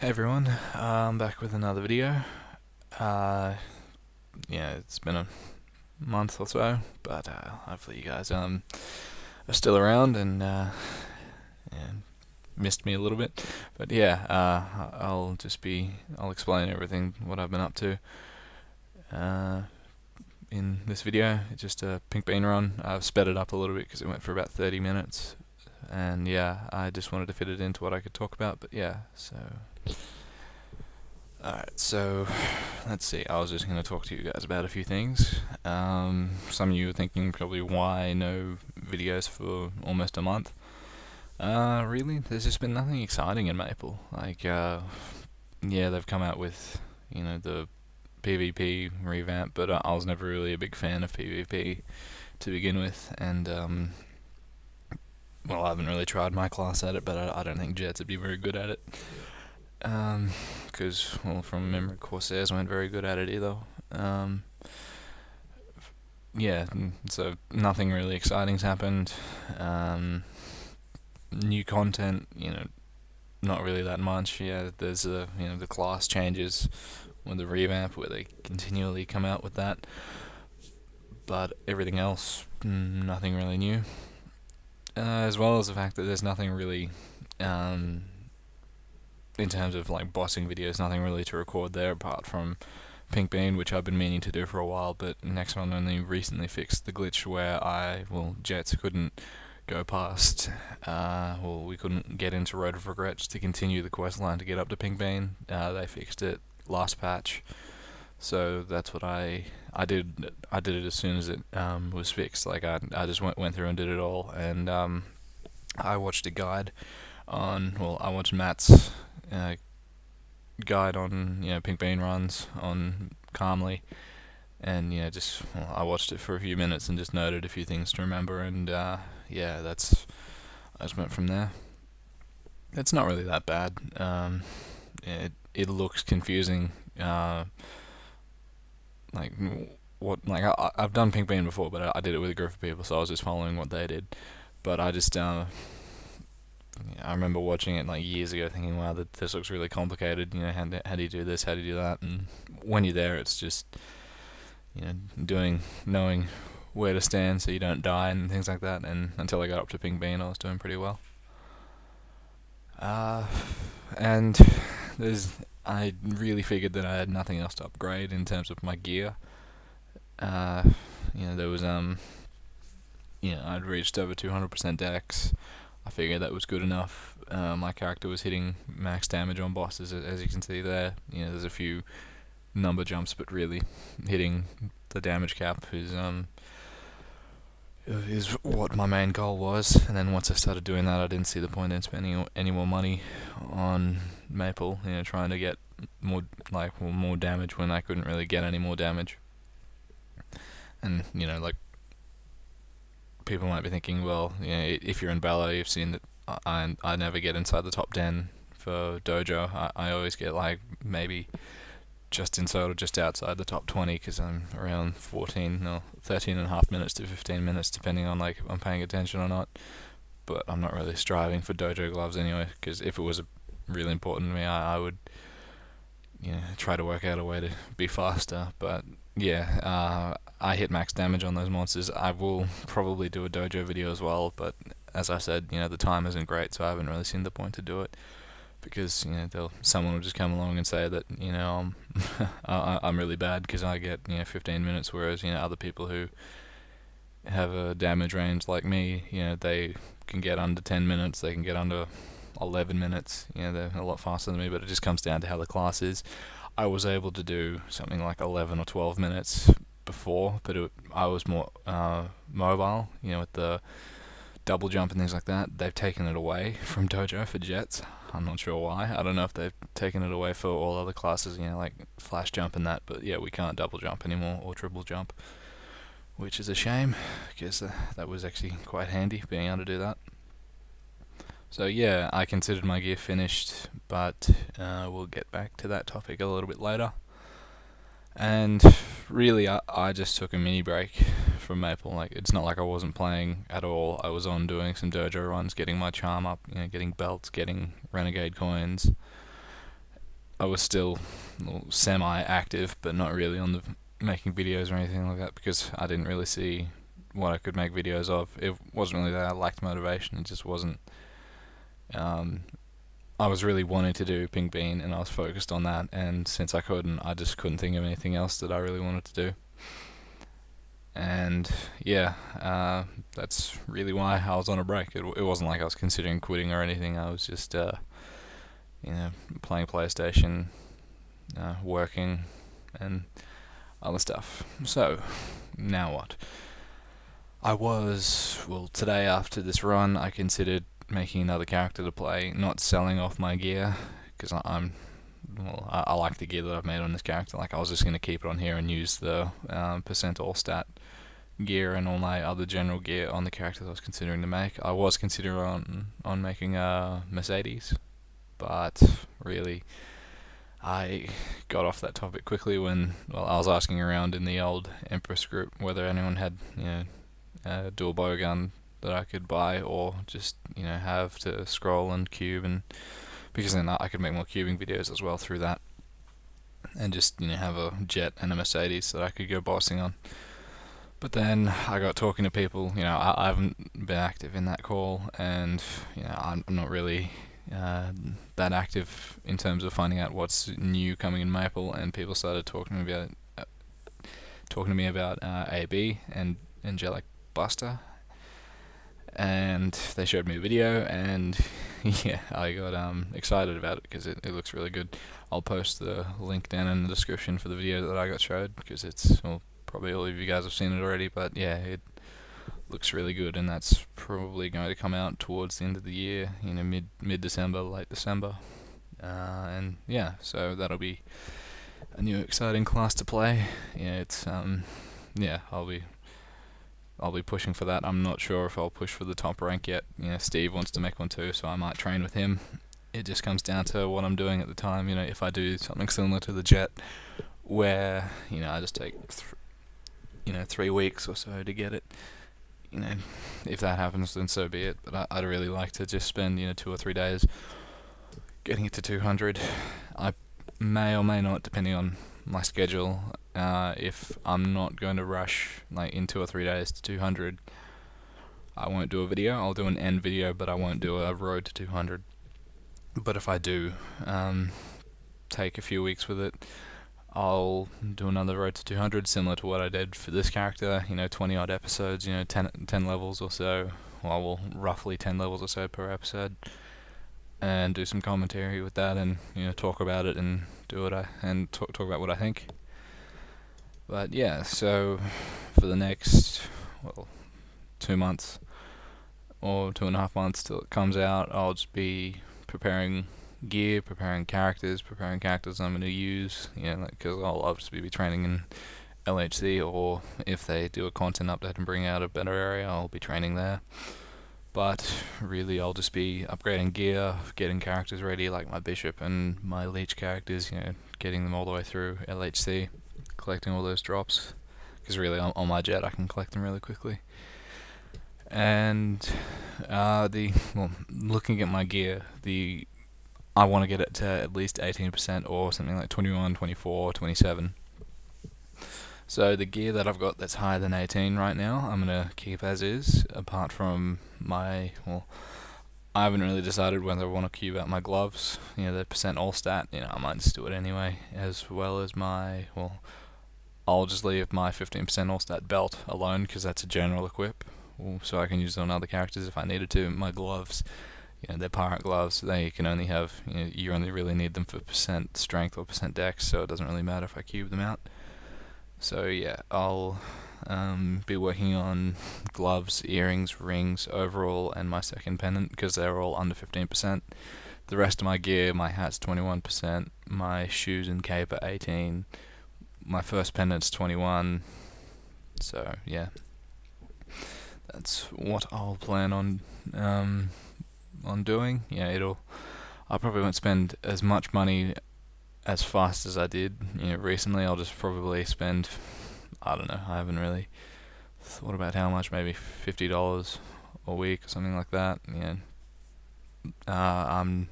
Hey everyone, I'm back with another video. Uh, yeah, it's been a month or so, but hopefully you guys are still around and missed me a little bit. But yeah, I'll explain everything what I've been up to uh, in this video. It's just a pink bean run. I've sped it up a little bit because it went for about 30 minutes, and yeah, I just wanted to fit it into what I could talk about. But yeah, so. Alright, so let's see. I was just going to talk to you guys about a few things. Some of you are thinking probably why no videos for almost a month. Really, there's just been nothing exciting in Maple. Yeah, they've come out with, the PvP revamp, but I was never really a big fan of PvP to begin with, and, well, I haven't really tried my class at it, but I don't think Jets would be very good at it. Because, well, from memory, Corsairs weren't very good at it either. Um, yeah, so nothing really exciting's happened. New content, not really that much. Yeah, there's the class changes with the revamp where they continually come out with that, but everything else, nothing really new. As well as the fact that there's nothing really, in terms of like bossing videos, nothing really to record there apart from Pink Bean, which I've been meaning to do for a while, but Nexon only recently fixed the glitch where Jets couldn't go past, we couldn't get into Road of Regrets to continue the quest line to get up to Pink Bean. They fixed it last patch, so that's what I did. I did it as soon as it was fixed. Like I just went through and did it all, and I watched a guide I watched Matt's guide on Pink Bean runs on Calmly, and I watched it for a few minutes and just noted a few things to remember, and I just went from there. It's not really that bad. It looks confusing. Like I've done Pink Bean before, but I did it with a group of people, so I was just following what they did. But I remember watching it like years ago, thinking, "Wow, this looks really complicated." How do you do this? How do you do that? And when you're there, it's just knowing where to stand so you don't die and things like that. And until I got up to Pink Bean, I was doing pretty well. And I really figured that I had nothing else to upgrade in terms of my gear. There was I'd reached over 200% dex. I figured that was good enough. My character was hitting max damage on bosses, as you can see there. There's a few number jumps, but really hitting the damage cap is what my main goal was. And then once I started doing that, I didn't see the point in spending any more money on Maple. Trying to get more damage when I couldn't really get any more damage. And people might be thinking, well, if you're in Bello, you've seen that I never get inside the top 10 for Dojo. I always get like maybe just inside or just outside the top 20 because I'm around 13 and a half minutes to 15 minutes, depending on like if I'm paying attention or not. But I'm not really striving for Dojo gloves anyway, because if it was really important to me, I would try to work out a way to be faster. But yeah, I hit max damage on those monsters. I will probably do a Dojo video as well, but as I said, the time isn't great, so I haven't really seen the point to do it. Because someone will just come along and say that I'm really bad because I get 15 minutes, whereas other people who have a damage range like me, they can get under 10 minutes, they can get under 11 minutes. They're a lot faster than me, but it just comes down to how the class is. I was able to do something like 11 or 12 minutes before, but I was more mobile, with the double jump and things like that. They've taken it away from Dojo for Jets. I'm not sure why. I don't know if they've taken it away for all other classes, like flash jump and that, but yeah, we can't double jump anymore or triple jump, which is a shame because that was actually quite handy being able to do that. So yeah, I considered my gear finished, but we'll get back to that topic a little bit later. And really, I just took a mini break from Maple. Like, it's not like I wasn't playing at all. I was on doing some dojo runs, getting my charm up, getting belts, getting renegade coins, I was still semi-active, but not really on the making videos or anything like that, because I didn't really see what I could make videos of. It wasn't really that I lacked motivation. It just wasn't. Um, I was really wanting to do Pink Bean, and I was focused on that. And since I couldn't, I just couldn't think of anything else that I really wanted to do. And yeah, that's really why I was on a break. It wasn't like I was considering quitting or anything. I was just, playing PlayStation, working, and other stuff. So, now what? Today after this run, I considered making another character to play, not selling off my gear, because I like the gear that I've made on this character. Like, I was just going to keep it on here and use the percent all stat gear and all my other general gear on the character that I was considering to make. I was considering on making a Mercedes, but really, I got off that topic quickly when I was asking around in the old Empress group whether anyone had a dual bow gun that I could buy, or just have to scroll and cube, and because then I could make more cubing videos as well through that, and just have a Jett and a Mercedes that I could go bossing on. But then I got talking to people. I haven't been active in that call, and I'm not really that active in terms of finding out what's new coming in Maple. And people started talking to me about AB and Angelic Buster, and they showed me a video, and yeah, I got excited about it because it looks really good. I'll post the link down in the description for the video that I got showed, because probably all of you guys have seen it already, but yeah, it looks really good, and that's probably going to come out towards the end of the year, mid December, late December, and yeah, so that'll be a new exciting class to play. I'll be pushing for that. I'm not sure if I'll push for the top rank yet. Steve wants to make one too, so I might train with him. It just comes down to what I'm doing at the time. If I do something similar to the Jett, where I just take 3 weeks or so to get it. If that happens, then so be it. But I'd really like to just spend 2 or 3 days getting it to 200. I may or may not, depending on my schedule. If I'm not going to rush in 2 or 3 days to 200, I won't do a video. I'll do an end video, but I won't do a road to 200. But if I do take a few weeks with it, I'll do another road to 200, similar to what I did for this character, 20 odd episodes, 10 levels or so, roughly 10 levels or so per episode, and do some commentary with that, and talk about it, and talk about what I think. But yeah, so for the next 2 months or 2.5 months till it comes out, I'll just be preparing gear, preparing characters I'm going to use, because I'll obviously be training in LHC, or if they do a content update and bring out a better area, I'll be training there. But really, I'll just be upgrading gear, getting characters ready, like my Bishop and my Leech characters, getting them all the way through LHC, collecting all those drops, because really on my Jett I can collect them really quickly. And looking at my gear, I want to get it to at least 18%, or something like 21, 24, 27. So the gear that I've got that's higher than 18 right now, I'm going to keep as is, apart from I haven't really decided whether I want to cube out my gloves, the percent all stat, I might just do it anyway, as well as I'll just leave my 15% all stat belt alone, because that's a general equip, so I can use it on other characters if I needed to. My gloves, they're pirate gloves. They can only have, you only really need them for percent strength or percent dex, so it doesn't really matter if I cube them out. So yeah, I'll be working on gloves, earrings, rings, overall, and my second pendant, because they're all under 15%. The rest of my gear, my hat's 21%, my shoes and cape are 18, my first pendant's 21, so yeah. That's what I'll plan on doing. I probably won't spend as much money as fast as I did recently. I'll just probably spend, I don't know, I haven't really thought about how much, maybe $50 a week or something like that. I'm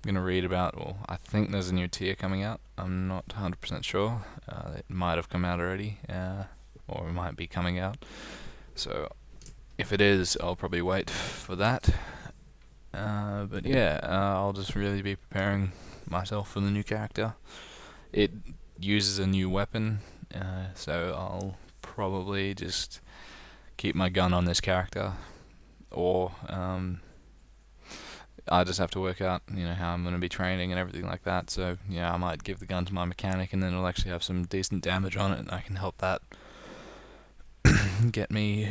going to read about, well, I think there's a new tier coming out. I'm not 100% sure. It might have come out already, or it might be coming out. So if it is, I'll probably wait for that. But yeah, I'll just really be preparing myself for the new character. It uses a new weapon, so I'll probably just keep my gun on this character, or I just have to work out, how I'm going to be training and everything like that. So yeah, I might give the gun to my mechanic, and then it'll actually have some decent damage on it, and I can help that get me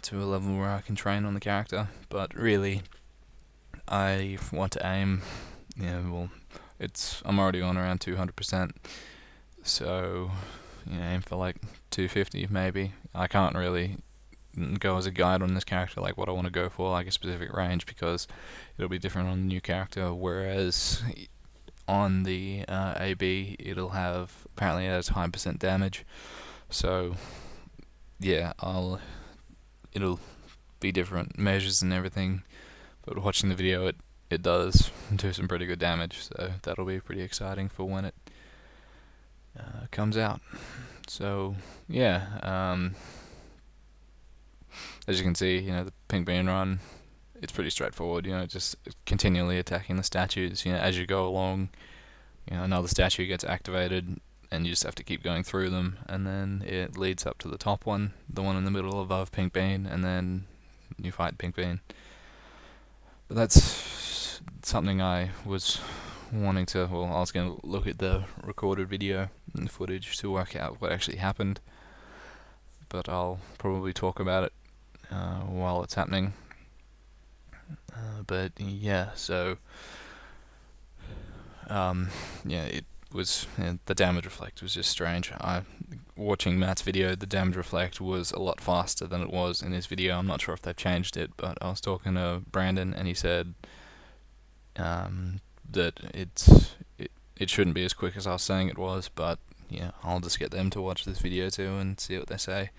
to a level where I can train on the character. But really, I want to aim. I'm already on around 200%, so aim for like 250 maybe. I can't really go as a guide on this character, like what I want to go for, like a specific range, because it'll be different on the new character, whereas on the AB apparently it has high percent damage, so yeah, it'll be different measures and everything, but watching the video it does do some pretty good damage, so that'll be pretty exciting for when it comes out. So yeah, as you can see, the pink bean run, it's pretty straightforward, just continually attacking the statues, as you go along, another statue gets activated, and you just have to keep going through them, and then it leads up to the top one, the one in the middle above pink bean, and then you fight pink bean. But that's something I was wanting to, I was going to look at the recorded video and the footage to work out what actually happened, but I'll probably talk about it while it's happening. But yeah, so it was, the damage reflect was just strange. Watching Matt's video, the damage reflect was a lot faster than it was in his video. I'm not sure if they've changed it, but I was talking to Brandon, and he said that it shouldn't be as quick as I was saying it was, but yeah, I'll just get them to watch this video too and see what they say,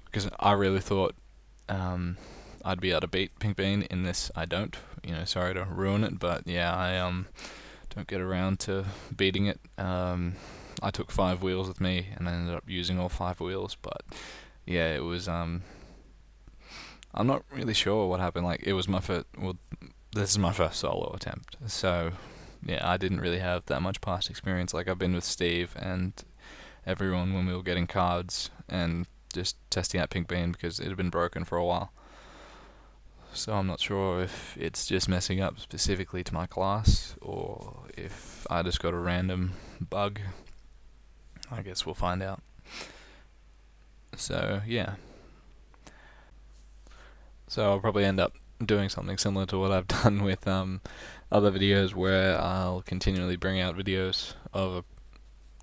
because I really thought I'd be able to beat Pink Bean in this. I don't, sorry to ruin it, but yeah, I don't get around to beating it. I took 5 wheels with me, and I ended up using all 5 wheels, but yeah, it was, I'm not really sure what happened. Like, it was my first, this is my first solo attempt, so yeah, I didn't really have that much past experience. Like, I've been with Steve and everyone when we were getting cards and just testing out Pink Bean because it had been broken for a while. So I'm not sure if it's just messing up specifically to my class, or if I just got a random bug. I guess we'll find out. So yeah. So I'll probably end up doing something similar to what I've done with other videos, where I'll continually bring out videos of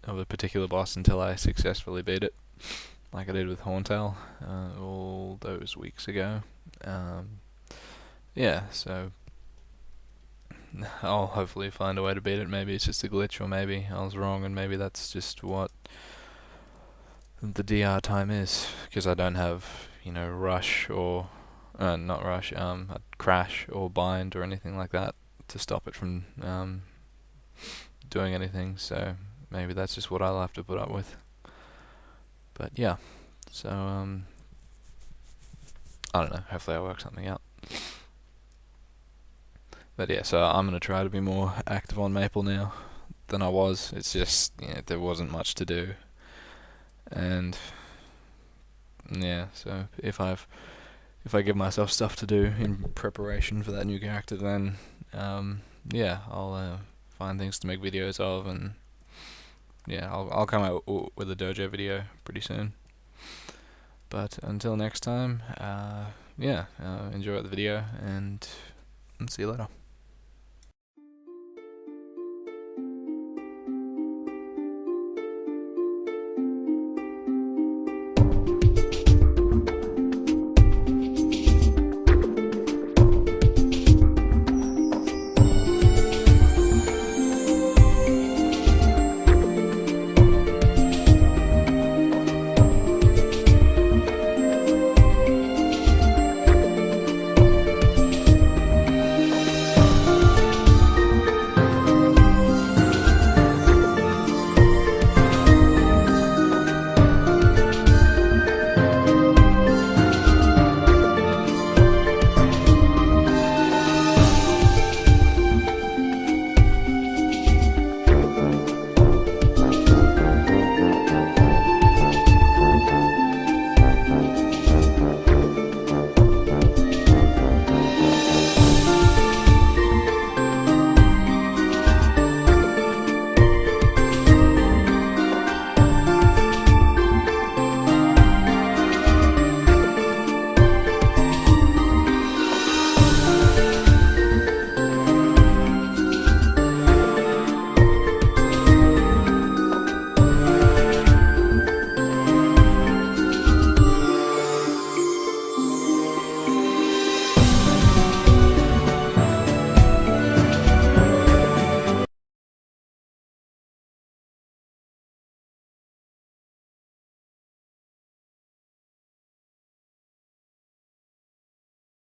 a particular boss until I successfully beat it, like I did with Horntail all those weeks ago. Yeah, so I'll hopefully find a way to beat it. Maybe it's just a glitch, or maybe I was wrong, and maybe that's just what the DR time is, because I don't have, rush or not rush, crash or bind or anything like that to stop it from doing anything. So maybe that's just what I'll have to put up with. But yeah, so I don't know. Hopefully I'll work something out. But yeah, so I'm going to try to be more active on Maple now than I was. It's just, there wasn't much to do. And yeah, so if I give myself stuff to do in preparation for that new character, then yeah, I'll find things to make videos of, and yeah, I'll come out with a dojo video pretty soon. But until next time, yeah, enjoy the video, and see you later.